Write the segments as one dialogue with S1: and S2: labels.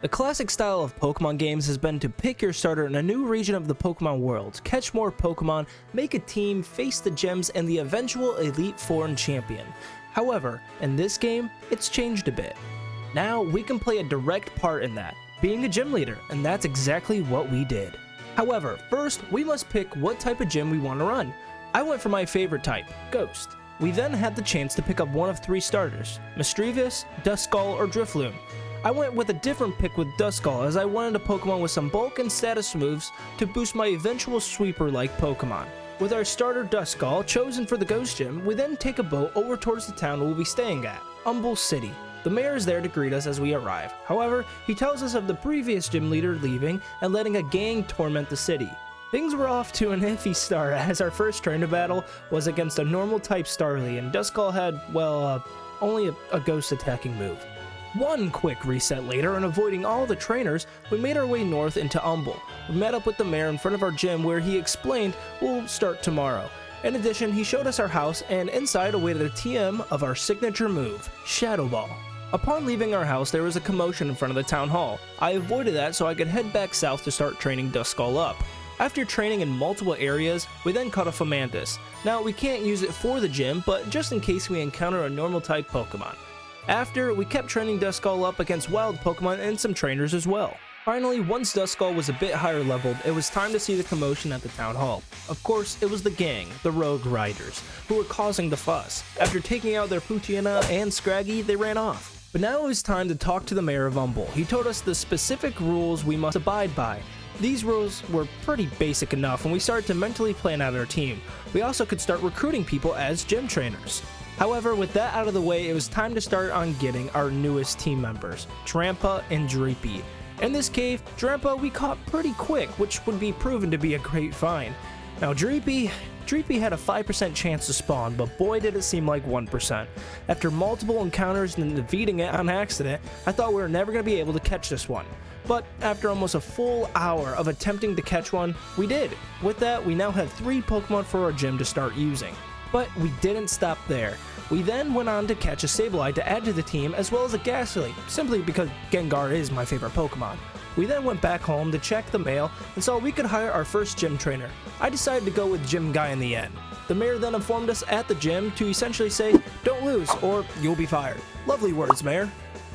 S1: The classic style of Pokemon games has been to pick your starter in a new region of the Pokemon world, catch more Pokemon, make a team, face the gyms, and the eventual Elite Foreign Champion. However, in this game, it's changed a bit. Now, we can play a direct part in that, being a gym leader, and that's exactly what we did. However, first, we must pick what type of gym we want to run. I went for my favorite type, Ghost. We then had the chance to pick up one of 3 starters, Mischievous, Duskull, or Drifloon. I went with a different pick with Duskull as I wanted a Pokemon with some bulk and status moves to boost my eventual sweeper-like Pokemon. With our starter Duskull chosen for the Ghost Gym, we then take a boat over towards the town we'll be staying at, Humble City. The mayor is there to greet us as we arrive. However, he tells us of the previous gym leader leaving and letting a gang torment the city. Things were off to an iffy start as our first trainer battle was against a normal type Starly and Duskull had, well, only a ghost attacking move. One quick reset later, and avoiding all the trainers, we made our way north into Humble. We met up with the mayor in front of our gym where he explained we'll start tomorrow. In addition, he showed us our house and inside awaited a TM of our signature move, Shadow Ball. Upon leaving our house, there was a commotion in front of the town hall. I avoided that so I could head back south to start training Duskull up. After training in multiple areas, we then caught a Fomantis. Now, we can't use it for the gym, but just in case we encounter a normal type Pokemon. After, we kept training Duskull up against wild Pokemon and some trainers as well. Finally, once Duskull was a bit higher leveled, it was time to see the commotion at the town hall. Of course, it was the gang, the Rogue Riders, who were causing the fuss. After taking out their Poochyena and Scraggy, they ran off. But now it was time to talk to the mayor of Humble. He told us the specific rules we must abide by. These rules were pretty basic enough, and we started to mentally plan out our team. We also could start recruiting people as gym trainers. However, with that out of the way, it was time to start on getting our newest team members, Drampa and Dreepy. In this cave, Drampa we caught pretty quick, which would be proven to be a great find. Now Dreepy had a 5% chance to spawn, but boy did it seem like 1%. After multiple encounters and defeating it on accident, I thought we were never going to be able to catch this one. But after almost a full hour of attempting to catch one, we did. With that, we now had 3 Pokemon for our gym to start using. But we didn't stop there. We then went on to catch a Sableye to add to the team as well as a Ghastly, simply because Gengar is my favorite Pokemon. We then went back home to check the mail and saw we could hire our first gym trainer. I decided to go with Gym Guy in the end. The mayor then informed us at the gym to essentially say, "Don't lose or you'll be fired." Lovely words, mayor.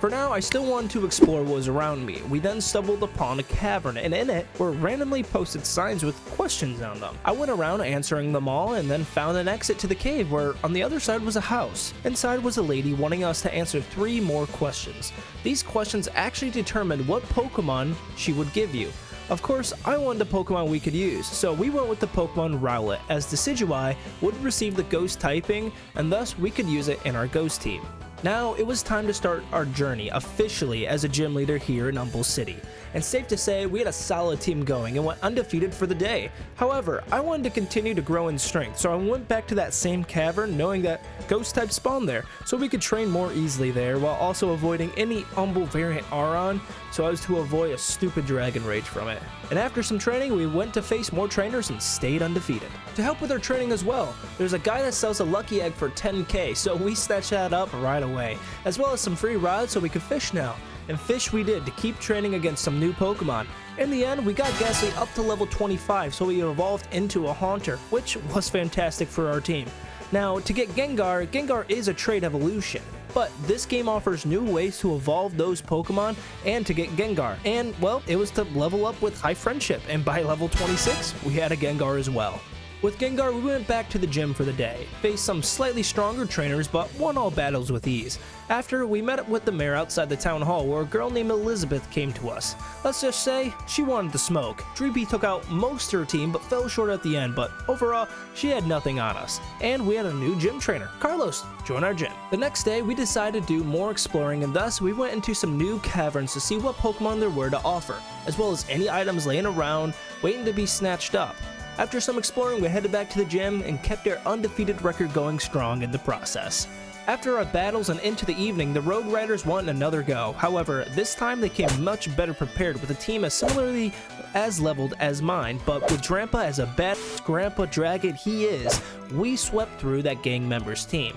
S1: For now, I still wanted to explore what was around me. We then stumbled upon a cavern, and in it were randomly posted signs with questions on them. I went around answering them all and then found an exit to the cave where on the other side was a house. Inside was a lady wanting us to answer 3 more questions. These questions actually determined what Pokemon she would give you. Of course, I wanted a Pokemon we could use, so we went with the Pokemon Rowlet, as Decidueye would receive the Ghost typing, and thus we could use it in our Ghost team. Now, it was time to start our journey officially as a gym leader here in Humble City. And safe to say, we had a solid team going and went undefeated for the day. However, I wanted to continue to grow in strength, so I went back to that same cavern knowing that Ghost type spawned there, so we could train more easily there while also avoiding any Humble variant Aron, so as to avoid a stupid Dragon Rage from it. And after some training, we went to face more trainers and stayed undefeated. To help with our training as well, there's a guy that sells a lucky egg for 10k, so we snatched that up right away, as well as some free rides so we could fish now. And fish we did to keep training against some new Pokemon. In the end, we got Ghastly up to level 25, so we evolved into a Haunter, which was fantastic for our team. Now, to get Gengar, Gengar is a trait evolution, but this game offers new ways to evolve those Pokemon and to get Gengar. And, well, it was to level up with High Friendship, and by level 26, we had a Gengar as well. With Gengar, we went back to the gym for the day, faced some slightly stronger trainers, but won all battles with ease. After, we met up with the mayor outside the town hall where a girl named Elizabeth came to us. Let's just say, she wanted to smoke. Dreepy took out most of her team but fell short at the end, but overall, she had nothing on us. And we had a new gym trainer, Carlos, join our gym. The next day, we decided to do more exploring and thus we went into some new caverns to see what Pokemon there were to offer, as well as any items laying around, waiting to be snatched up. After some exploring, we headed back to the gym and kept our undefeated record going strong in the process. After our battles and into the evening, the Rogue Riders wanted another go. However, this time they came much better prepared with a team as similarly as leveled as mine, but with Drampa as a bad grandpa dragon he is, we swept through that gang member's team.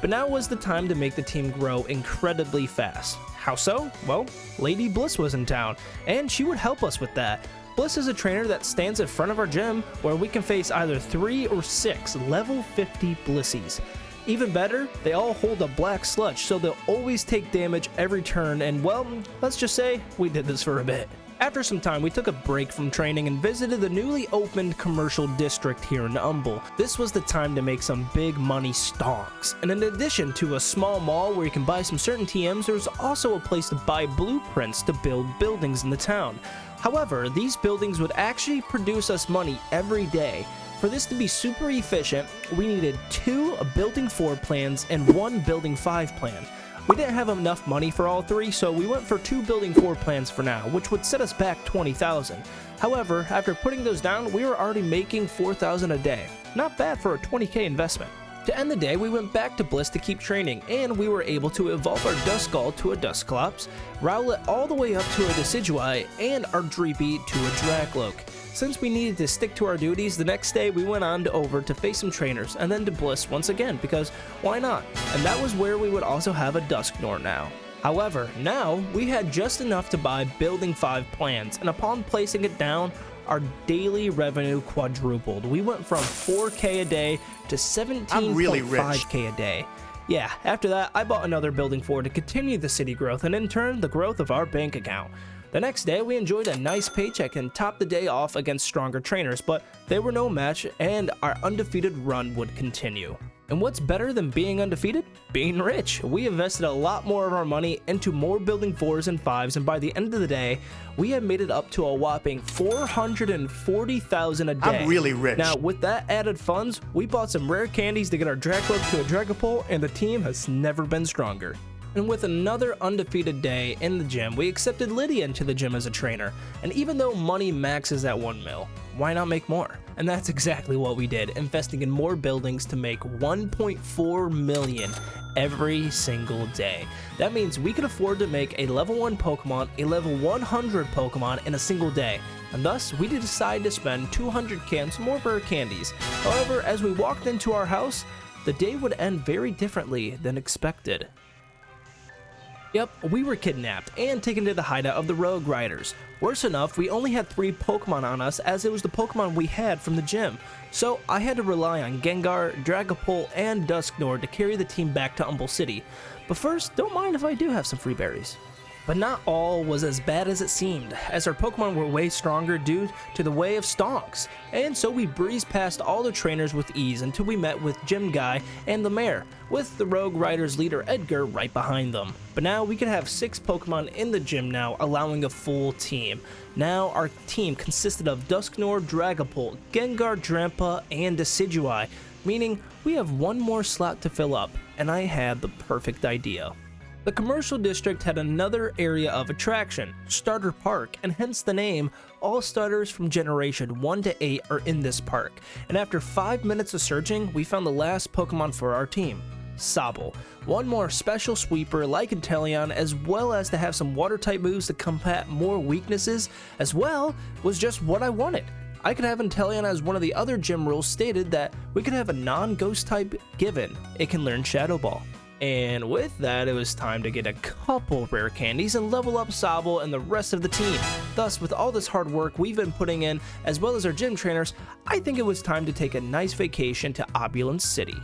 S1: But now was the time to make the team grow incredibly fast. How so? Well, Lady Bliss was in town, and she would help us with that. Bliss is a trainer that stands in front of our gym where we can face either 3 or 6 level 50 Blissies. Even better, they all hold a black sludge, so they'll always take damage every turn, and well, let's just say we did this for a bit. After some time, we took a break from training and visited the newly opened commercial district here in Humble. This was the time to make some big money stonks. And in addition to a small mall where you can buy some certain TMs, there's also a place to buy blueprints to build buildings in the town. However, these buildings would actually produce us money every day. For this to be super efficient, we needed 2 Building 4 plans and 1 Building 5 plan. We didn't have enough money for all 3, so we went for 2 Building 4 plans for now, which would set us back 20,000. However, after putting those down, we were already making 4,000 a day. Not bad for a 20k investment. To end the day, we went back to Bliss to keep training, and we were able to evolve our Duskull to a Dusclops, Rowlet all the way up to a Decidueye, and our Dreepy to a Dracloak. Since we needed to stick to our duties, the next day we went on over to face some trainers, and then to Bliss once again, because why not? And that was where we would also have a Dusknoir now. However, now we had just enough to buy Building 5 plans, and upon placing it down, our daily revenue quadrupled. We went from 4k a day to 17.5k a day. Yeah, after that, I bought another Building 4 to continue the city growth and in turn, the growth of our bank account. The next day, we enjoyed a nice paycheck and topped the day off against stronger trainers, but they were no match and our undefeated run would continue. And what's better than being undefeated? Being rich. We invested a lot more of our money into more Building 4s and 5s, and by the end of the day, we had made it up to a whopping 440,000 a day.
S2: I'm really rich.
S1: Now, with that added funds, we bought some rare candies to get our Dracloak to a Dragapult, and the team has never been stronger. And with another undefeated day in the gym, we accepted Lydia into the gym as a trainer. And even though money maxes at 1 mil, why not make more? And that's exactly what we did, investing in more buildings to make 1.4 million every single day. That means we could afford to make a level 1 Pokemon, a level 100 Pokemon in a single day. And thus, we decided to spend 200k on some more rare candies. However, as we walked into our house, the day would end very differently than expected. Yep, we were kidnapped and taken to the hideout of the Rogue Riders. Worse enough, we only had 3 Pokemon on us as it was the Pokemon we had from the gym. So I had to rely on Gengar, Dragapult, and Dusknoir to carry the team back to Humble City. But first, don't mind if I do have some free berries. But not all was as bad as it seemed, as our Pokemon were way stronger due to the way of stonks, and so we breezed past all the trainers with ease until we met with Gym Guy and the Mayor, with the Rogue Riders leader Edgar right behind them. But now we can have 6 Pokemon in the gym now, allowing a full team. Now our team consisted of Dusknoir, Dragapult, Gengar, Drampa, and Decidueye, meaning we have 1 more slot to fill up, and I had the perfect idea. The commercial district had another area of attraction, Starter Park, and hence the name. All starters from generation 1 to 8 are in this park, and after 5 minutes of searching, we found the last Pokemon for our team, Sobble. 1 more special sweeper like Inteleon, as well as to have some water type moves to combat more weaknesses, as well, was just what I wanted. I could have Inteleon as one of the other gym rules stated that we could have a non-ghost type given. It can learn Shadow Ball. And with that, it was time to get a couple rare candies and level up Sobble and the rest of the team. Thus, with all this hard work we've been putting in, as well as our gym trainers, I think it was time to take a nice vacation to Opulence City.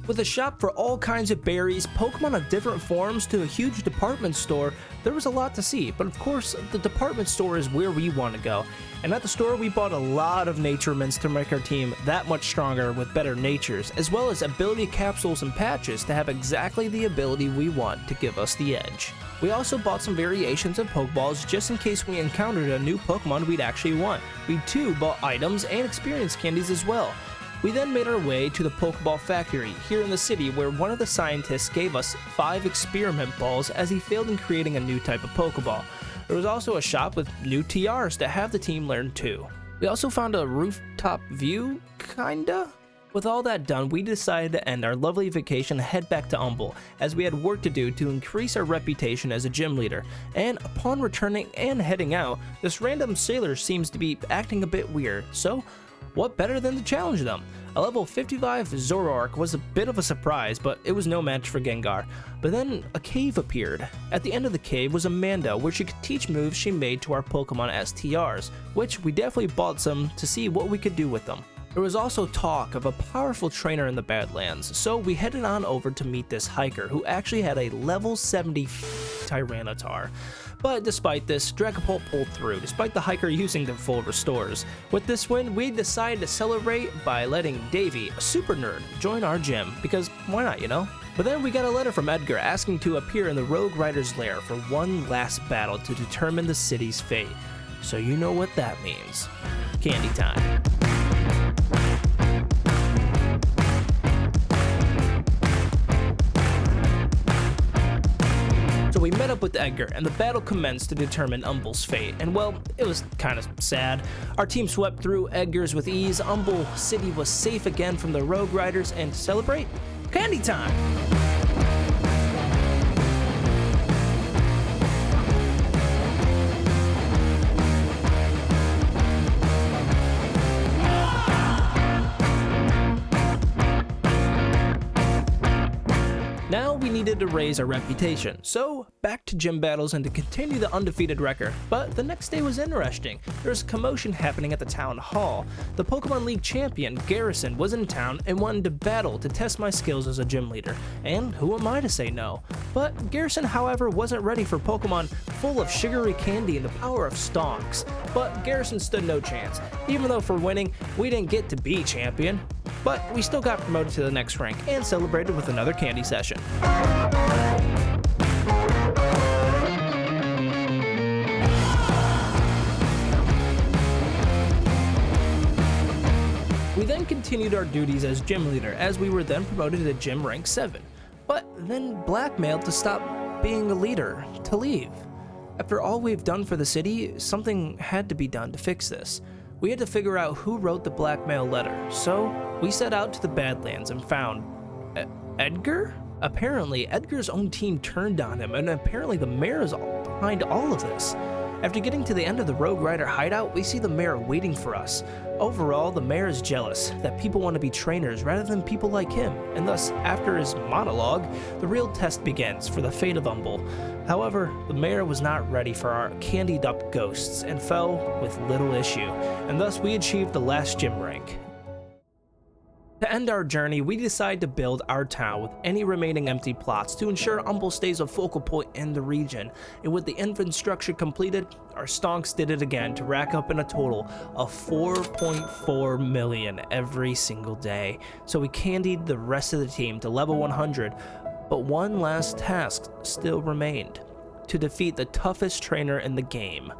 S1: With a shop for all kinds of berries, Pokemon of different forms, to a huge department store, there was a lot to see, but of course, the department store is where we want to go. And at the store, we bought a lot of nature mints to make our team that much stronger with better natures, as well as ability capsules and patches to have exactly the ability we want to give us the edge. We also bought some variations of Pokeballs just in case we encountered a new Pokemon we'd actually want. We too bought items and experience candies as well. We then made our way to the Pokeball factory here in the city, where one of the scientists gave us 5 experiment balls as he failed in creating a new type of Pokeball. There was also a shop with new TRs to have the team learn too. We also found a rooftop view, kinda? With all that done, we decided to end our lovely vacation and head back to Humble, as we had work to do to increase our reputation as a gym leader. And upon returning and heading out, this random sailor seems to be acting a bit weird, so what better than to challenge them? A level 55 Zoroark was a bit of a surprise, but it was no match for Gengar. But then a cave appeared. At the end of the cave was Amanda, where she could teach moves she made to our Pokemon STRs, which we definitely bought some to see what we could do with them. There was also talk of a powerful trainer in the Badlands, so we headed on over to meet this hiker who actually had a level 70 Tyranitar. But despite this, Dragapult pulled through, despite the hiker using their full restores. With this win, we decided to celebrate by letting Davey, a super nerd, join our gym, because why not, you know? But then we got a letter from Edgar asking to appear in the Rogue Rider's lair for one last battle to determine the city's fate. So you know what that means. Candy time. So we met up with Edgar, and the battle commenced to determine Umble's fate, and well, it was kind of sad. Our team swept through Edgar's with ease, Umble City was safe again from the Rogue Riders, and to celebrate, candy time! Now we needed to raise our reputation, so back to gym battles and to continue the undefeated record. But the next day was interesting. There was commotion happening at the town hall. The Pokemon League champion, Garrison, was in town and wanted to battle to test my skills as a gym leader. And who am I to say no? But Garrison, however, wasn't ready for Pokemon full of sugary candy and the power of stonks. But Garrison stood no chance, even though for winning, we didn't get to be champion. But we still got promoted to the next rank and celebrated with another candy session. We then continued our duties as gym leader, as we were then promoted to gym rank 7, but then blackmailed to stop being a leader, to leave. After all we've done for the city, something had to be done to fix this. We had to figure out who wrote the blackmail letter, so we set out to the Badlands and found Edgar? Apparently, Edgar's own team turned on him, and apparently the mayor is behind all of this. After getting to the end of the Rogue Rider hideout, we see the mayor waiting for us. Overall, the mayor is jealous that people want to be trainers rather than people like him, and thus, after his monologue, the real test begins for the fate of Umble. However, the mayor was not ready for our candied up ghosts and fell with little issue, and thus we achieved the last gym rank. To end our journey, we decided to build our town with any remaining empty plots to ensure Umble stays a focal point in the region, and with the infrastructure completed, our stonks did it again to rack up in a total of 4.4 million every single day. So we candied the rest of the team to level 100, but one last task still remained: to defeat the toughest trainer in the game,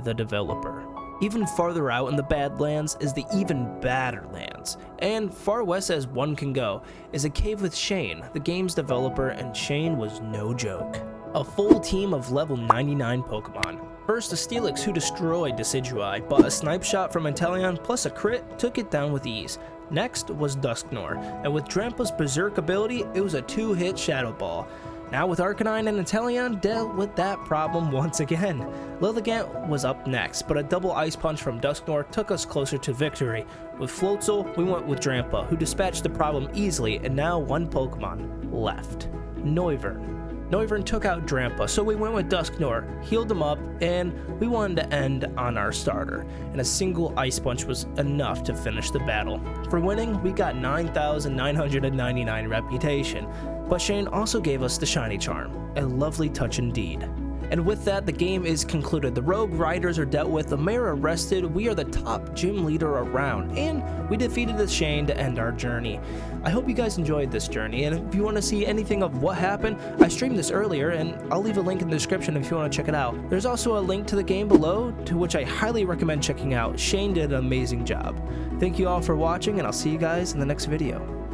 S1: the developer. Even farther out in the Badlands is the even badder lands, and far west as one can go is a cave with Shane, the game's developer, and Shane was no joke. A full team of level 99 Pokemon. First, a Steelix who destroyed Decidueye, but a snipe shot from Inteleon plus a crit took it down with ease. Next was Dusknoir, and with Drampa's Berserk ability, it was a 2-hit Shadow Ball. Now with Arcanine and Inteleon dealt with that problem once again. Lilligant was up next, but a double Ice Punch from Dusknoir took us closer to victory. With Floatzel, we went with Drampa, who dispatched the problem easily, and now one Pokemon left: Noivern. Noivern took out Drampa, so we went with Dusknoir, healed him up, and we wanted to end on our starter, and a single Ice Punch was enough to finish the battle. For winning, we got 9,999 reputation, but Shane also gave us the Shiny Charm, a lovely touch indeed. And with that, the game is concluded. The Rogue Riders are dealt with, the mayor arrested, we are the top gym leader around, and we defeated the Shane to end our journey. I hope you guys enjoyed this journey, and if you want to see anything of what happened, I streamed this earlier, and I'll leave a link in the description if you want to check it out. There's also a link to the game below, to which I highly recommend checking out. Shane did an amazing job. Thank you all for watching, and I'll see you guys in the next video.